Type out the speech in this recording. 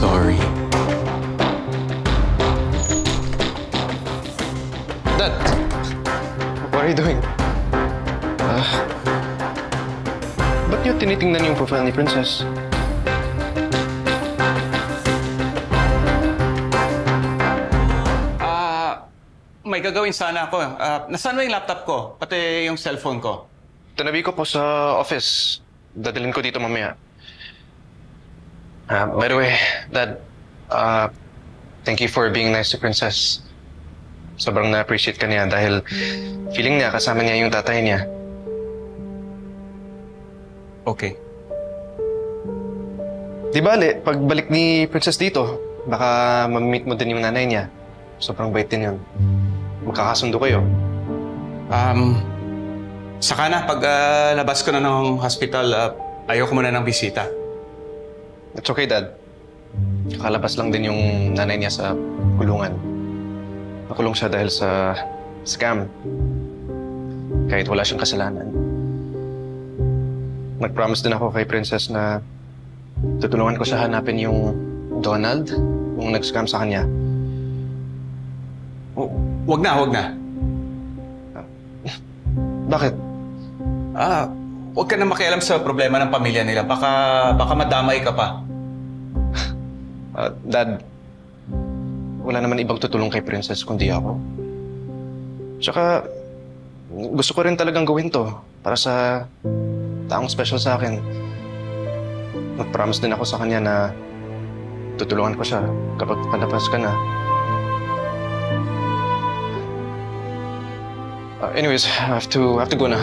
sorry. Dad, what are you doing? Ba't niyo tinitingnan yung profile ni Princess? May gagawin sana ako. Nasaan ba yung laptop ko? Pati yung cellphone ko? Tinabi ko po sa office. Dadalhin ko dito mamaya. By the way, Dad, thank you for being nice to Princess. Sobrang na-appreciate ka niya dahil feeling niya kasama niya yung tatay niya. Okay. Di bale, pagbalik ni Princess dito, baka ma-meet mo din yung nanay niya. Sobrang bait din yun. Magkakasundo kayo. Saka na, pag labas ko na ng hospital, ayoko muna ng bisita. It's okay, Dad. Kakalabas lang din yung nanay niya sa kulungan. Nakulong siya dahil sa scam. Kahit wala siyang kasalanan. Nag-promise din ako kay Princess na tutulungan ko siya hanapin yung Donald, yung nag-scam sa kanya. Wag na, wag na. Bakit? Wag ka na makialam sa problema ng pamilya nila. Baka madamay ka pa. Dad, wala naman ibang tutulong kay Princess kundi ako. Tsaka, gusto ko rin talagang gawin to para sa taong special sa akin. Nag-promise din ako sa kanya na tutulungan ko siya kapag palabas ka na. Anyways, I have to go na.